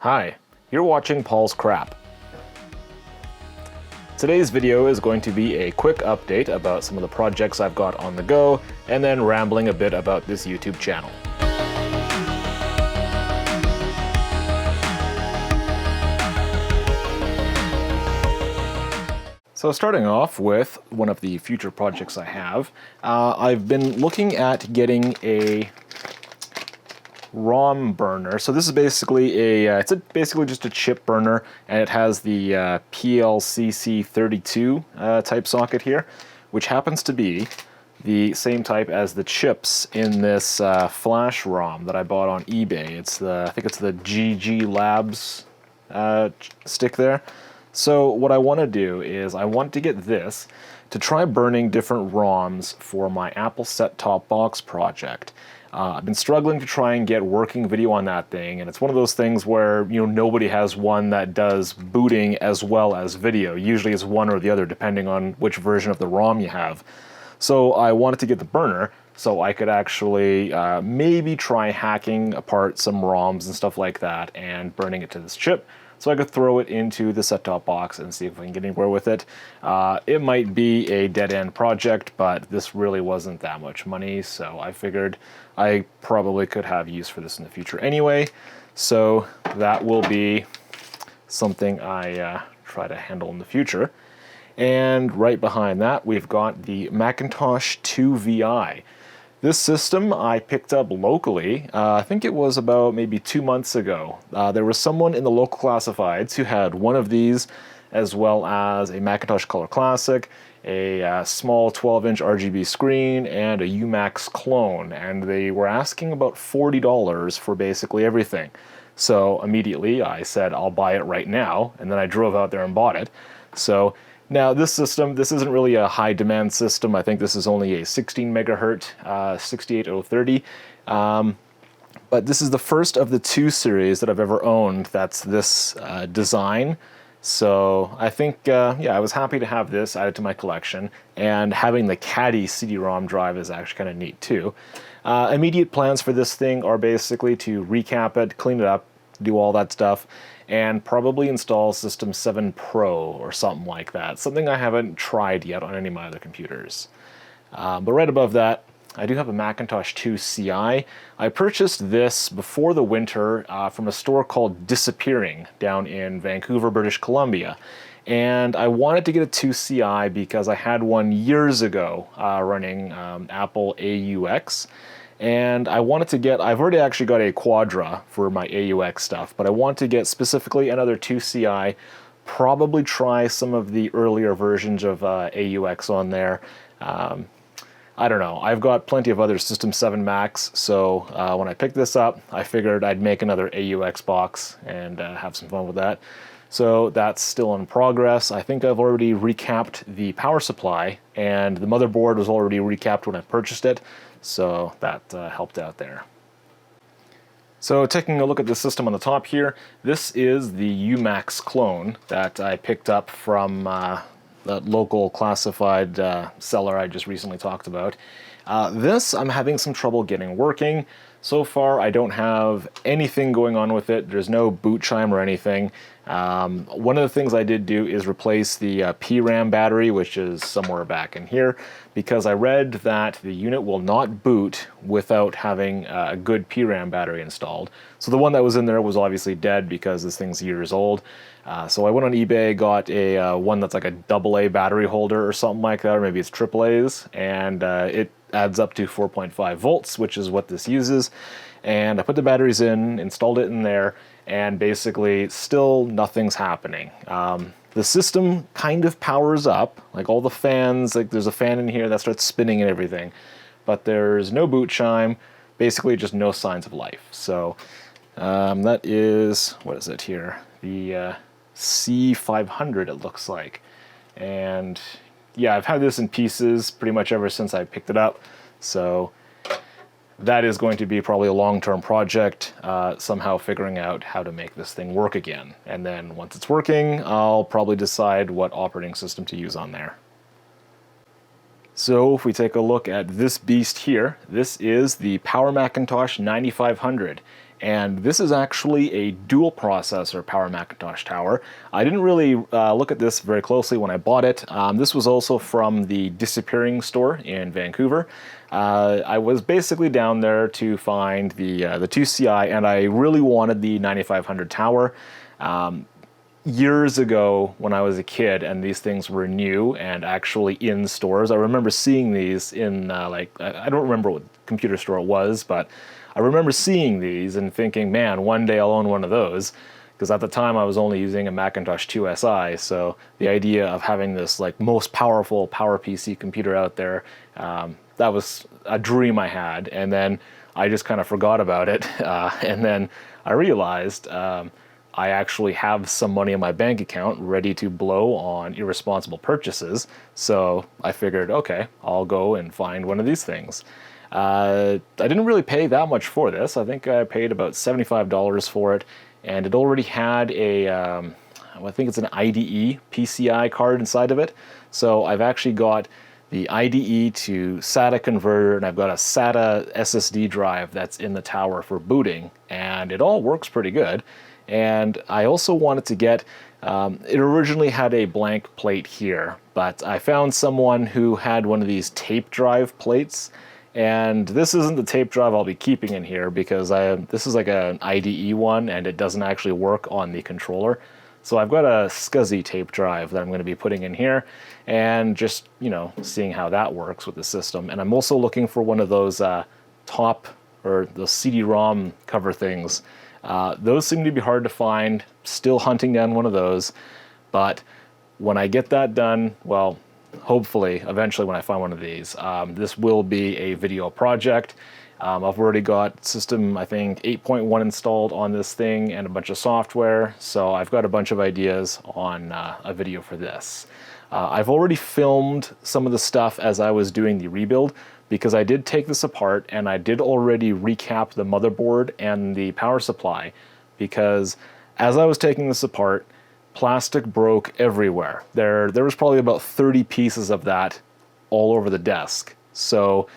Hi, you're watching Paul's Crap. Today's video is going to be a quick update about some of the projects I've got on the go, and then rambling a bit about this YouTube channel. So starting off with one of the future projects I have, I've been looking at getting a ROM burner. So this is basically it's basically just a chip burner, and it has the PLCC32 type socket here, which happens to be the same type as the chips in this flash ROM that I bought on eBay. It's I think it's the GG Labs stick there. So what I want to do is I want to get this to try burning different ROMs for my Apple set-top box project. I've been struggling to try and get working video on that thing, and it's one of those things where, you know, nobody has one that does booting as well as video. Usually it's one or the other depending on which version of the ROM you have. So I wanted to get the burner so I could actually maybe try hacking apart some ROMs and stuff like that and burning it to this chip, so I could throw it into the set-top box and see if I can get anywhere with it. It might be a dead-end project, but this really wasn't that much money, so I figured I probably could have use for this in the future anyway. So that will be something I try to handle in the future. And right behind that, we've got the Macintosh 2 VI. This system I picked up locally. I think it was about maybe 2 months ago. There was someone in the local classifieds who had one of these, as well as a Macintosh Color Classic, a small 12-inch RGB screen, and a UMax clone, and they were asking about $40 for basically everything. So immediately I said I'll buy it right now, and then I drove out there and bought it. So now this system, this isn't really a high demand system. I think this is only a 16 megahertz 68030. But this is the first of the 2 series that I've ever owned that's this design. So I think, yeah, I was happy to have this added to my collection, and having the Caddy CD-ROM drive is actually kind of neat too. Immediate plans for this thing are basically to recap it, clean it up, do all that stuff, and probably install System 7 Pro or something like that. Something I haven't tried yet on any of my other computers. But right above that, I do have a Macintosh 2 CI. I purchased this before the winter from a store called Disappearing down in Vancouver, British Columbia. And I wanted to get a 2 CI because I had one years ago running Apple AUX. And I wanted to get, I've already actually got a Quadra for my AUX stuff, but I want to get specifically another 2 CI, probably try some of the earlier versions of AUX on there. I don't know. I've got plenty of other System 7 Macs, so when I picked this up, I figured I'd make another AUX box and have some fun with that. So that's still in progress. I think I've already recapped the power supply, and the motherboard was already recapped when I purchased it, so that helped out there. So taking a look at the system on the top here, this is the UMax clone that I picked up from that local classified seller I just recently talked about. This I'm having some trouble getting working. So far I don't have anything going on with it. There's no boot chime or anything. One of the things I did do is replace the PRAM battery, which is somewhere back in here, because I read that the unit will not boot without having a good PRAM battery installed. So the one that was in there was obviously dead because this thing's years old. So I went on eBay, got a one that's like a AA battery holder or something like that, or maybe it's AAA's, and it adds up to 4.5 volts, which is what this uses. And I put the batteries in, installed it in there, and basically still nothing's happening. The system kind of powers up, like all the fans, like there's a fan in here that starts spinning and everything, but there's no boot chime, basically just no signs of life. So that is, what is it here? The C500 it looks like. And yeah, I've had this in pieces pretty much ever since I picked it up, so that is going to be probably a long-term project, somehow figuring out how to make this thing work again. And then once it's working, I'll probably decide what operating system to use on there. So if we take a look at this beast here, this is the Power Macintosh 9500. And this is actually a dual processor Power Macintosh tower. I didn't really look at this very closely when I bought it. This was also from the Disappearing store in Vancouver. I was basically down there to find the 2CI, and I really wanted the 9500 tower. Years ago when I was a kid and these things were new and actually in stores, I remember seeing these in I don't remember what computer store it was, but I remember seeing these and thinking, man, one day I'll own one of those. Because at the time I was only using a Macintosh 2 SI, so the idea of having this like most powerful PowerPC computer out there, that was a dream I had. And then I just kind of forgot about it, and then I realized I actually have some money in my bank account ready to blow on irresponsible purchases. So I figured, okay, I'll go and find one of these things. I didn't really pay that much for this. I think I paid about $75 for it, and it already had a, I think it's an IDE PCI card inside of it. So I've actually got the IDE to SATA converter, and I've got a SATA SSD drive that's in the tower for booting, and it all works pretty good. And I also wanted to get, it originally had a blank plate here, but I found someone who had one of these tape drive plates, and this isn't the tape drive I'll be keeping in here because this is like an IDE one and it doesn't actually work on the controller. So I've got a SCSI tape drive that I'm going to be putting in here and just, you know, seeing how that works with the system. And I'm also looking for one of those top or the CD-ROM cover things. Those seem to be hard to find, still hunting down one of those, but when I get that done, well, hopefully, eventually when I find one of these, this will be a video project. I've already got system, I think, 8.1 installed on this thing and a bunch of software, so I've got a bunch of ideas on a video for this. I've already filmed some of the stuff as I was doing the rebuild, because I did take this apart and I did already recap the motherboard and the power supply, because as I was taking this apart, plastic broke everywhere. There was probably about 30 pieces of that all over the desk. So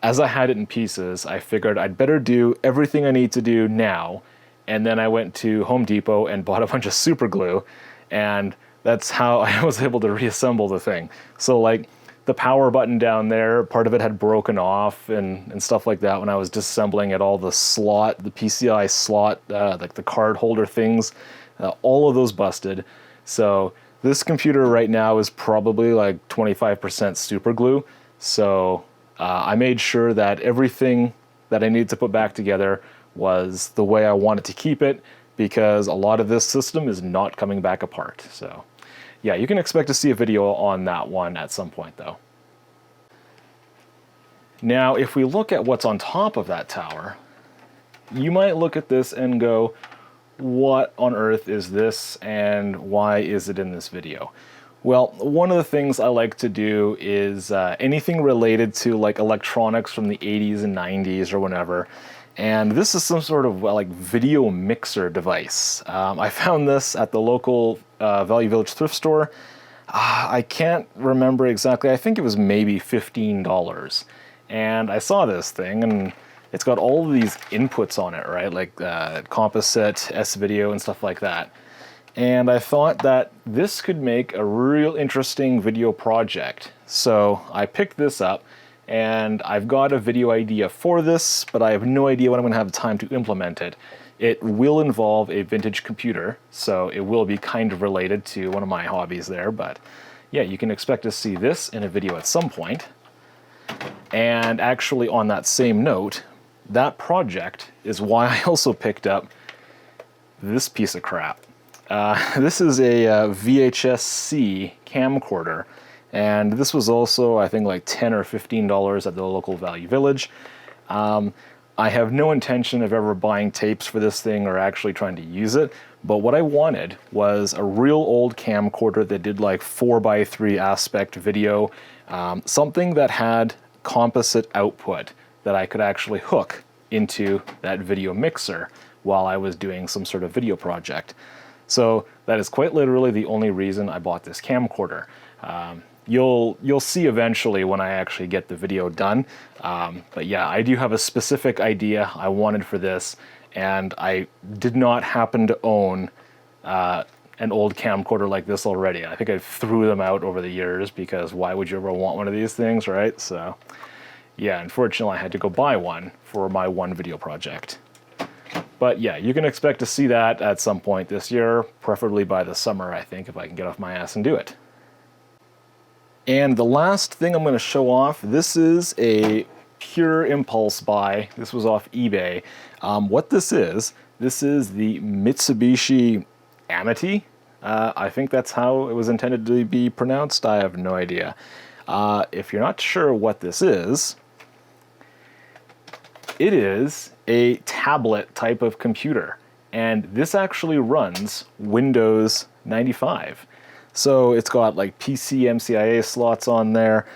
as I had it in pieces, I figured I'd better do everything I need to do now. And then I went to Home Depot and bought a bunch of super glue, and that's how I was able to reassemble the thing. So like, the power button down there, part of it had broken off and stuff like that when I was disassembling it. All the slot, the PCI slot, like the card holder things, all of those busted. So this computer right now is probably like 25% super glue. So I made sure that everything that I needed to put back together was the way I wanted to keep it, because a lot of this system is not coming back apart. So yeah, you can expect to see a video on that one at some point though. Now, if we look at what's on top of that tower, you might look at this and go, what on earth is this and why is it in this video? Well, one of the things I like to do is anything related to like electronics from the 80s and 90s or whatever. And this is some sort of like video mixer device. I found this at the local Value Village thrift store. I can't remember exactly. I think it was maybe $15. And I saw this thing, and it's got all of these inputs on it, right? Like composite, S-video, and stuff like that. And I thought that this could make a real interesting video project. So I picked this up, and I've got a video idea for this, but I have no idea when I'm going to have time to implement it. It will involve a vintage computer, so it will be kind of related to one of my hobbies there, but yeah, you can expect to see this in a video at some point. And actually, on that same note, that project is why I also picked up this piece of crap. This is a VHS-C camcorder, and this was also, I think, like $10 or $15 at the local Value Village. I have no intention of ever buying tapes for this thing or actually trying to use it, but what I wanted was a real old camcorder that did like 4:3 aspect video, something that had composite output that I could actually hook into that video mixer while I was doing some sort of video project. So that is quite literally the only reason I bought this camcorder. You'll see eventually when I actually get the video done. But yeah, I do have a specific idea I wanted for this, and I did not happen to own an old camcorder like this already. I think I threw them out over the years because why would you ever want one of these things, right? So yeah, unfortunately I had to go buy one for my one video project. But yeah, you can expect to see that at some point this year, preferably by the summer, I think, if I can get off my ass and do it. And the last thing I'm going to show off, this is a pure impulse buy. This was off eBay. What this is the Mitsubishi Amity. I think that's how it was intended to be pronounced. I have no idea. If you're not sure what this is, it is a tablet type of computer. And this actually runs Windows 95. So it's got like PC MCIA slots on there.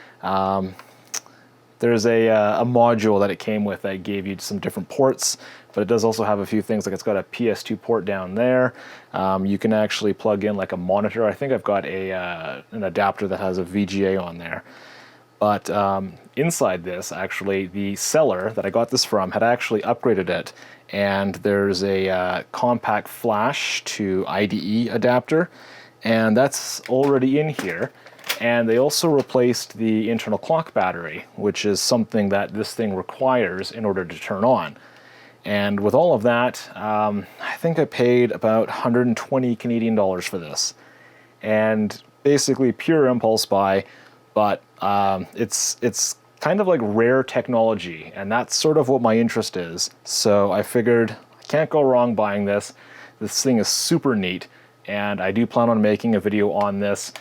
There's a module that it came with that gave you some different ports, but it does also have a few things, like it's got a PS2 port down there. You can actually plug in like a monitor. I think I've got an adapter that has a VGA on there. But inside this, actually, the seller that I got this from had actually upgraded it, and there's a compact flash to IDE adapter, and that's already in here. And they also replaced the internal clock battery, which is something that this thing requires in order to turn on. And with all of that, I think I paid about 120 Canadian dollars for this. And basically pure impulse buy, but it's kind of like rare technology, and that's sort of what my interest is. So I figured I can't go wrong buying this. This thing is super neat, and I do plan on making a video on this.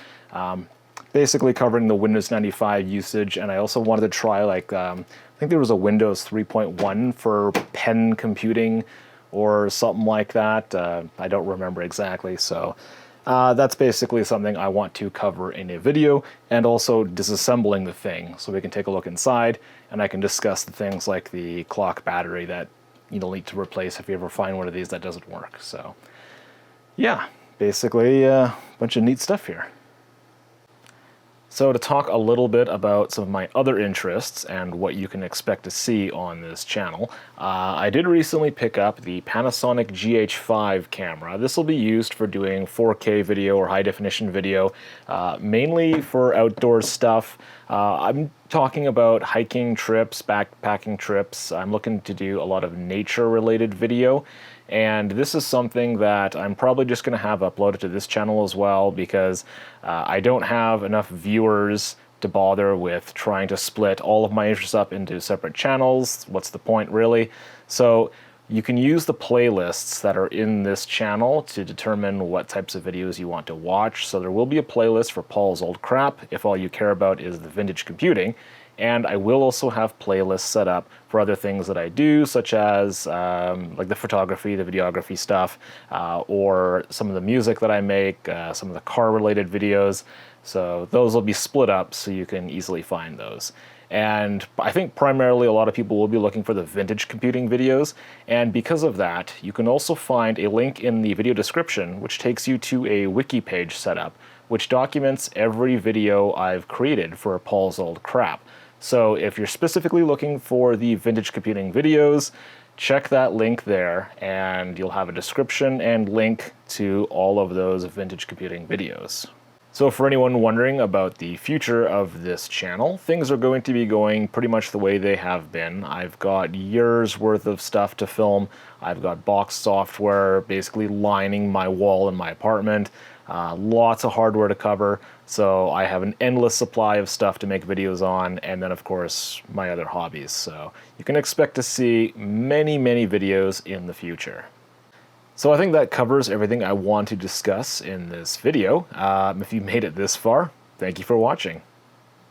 Basically covering the Windows 95 usage, and I also wanted to try like, I think there was a Windows 3.1 for pen computing or something like that. I don't remember exactly, so that's basically something I want to cover in a video, and also disassembling the thing so we can take a look inside, and I can discuss the things like the clock battery that you'll need to replace if you ever find one of these that doesn't work. So yeah, basically a bunch of neat stuff here. So to talk a little bit about some of my other interests and what you can expect to see on this channel, I did recently pick up the Panasonic GH5 camera. This will be used for doing 4K video or high definition video, mainly for outdoor stuff. I'm talking about hiking trips, backpacking trips. I'm looking to do a lot of nature related video. And this is something that I'm probably just going to have uploaded to this channel as well, because I don't have enough viewers to bother with trying to split all of my interests up into separate channels. What's the point, really? So you can use the playlists that are in this channel to determine what types of videos you want to watch. So there will be a playlist for Paul's Old Crap if all you care about is the vintage computing. And I will also have playlists set up for other things that I do, such as like the photography, the videography stuff, or some of the music that I make, some of the car-related videos. So those will be split up so you can easily find those. And I think primarily a lot of people will be looking for the vintage computing videos. And because of that, you can also find a link in the video description which takes you to a wiki page setup, which documents every video I've created for Paul's Old Crap. So if you're specifically looking for the vintage computing videos, check that link there, and you'll have a description and link to all of those vintage computing videos. So for anyone wondering about the future of this channel, things are going to be going pretty much the way they have been. I've got years worth of stuff to film. I've got box software basically lining my wall in my apartment. Lots of hardware to cover, so I have an endless supply of stuff to make videos on, and then of course my other hobbies. So you can expect to see many, many videos in the future. So I think that covers everything I want to discuss in this video. If you made it this far, thank you for watching.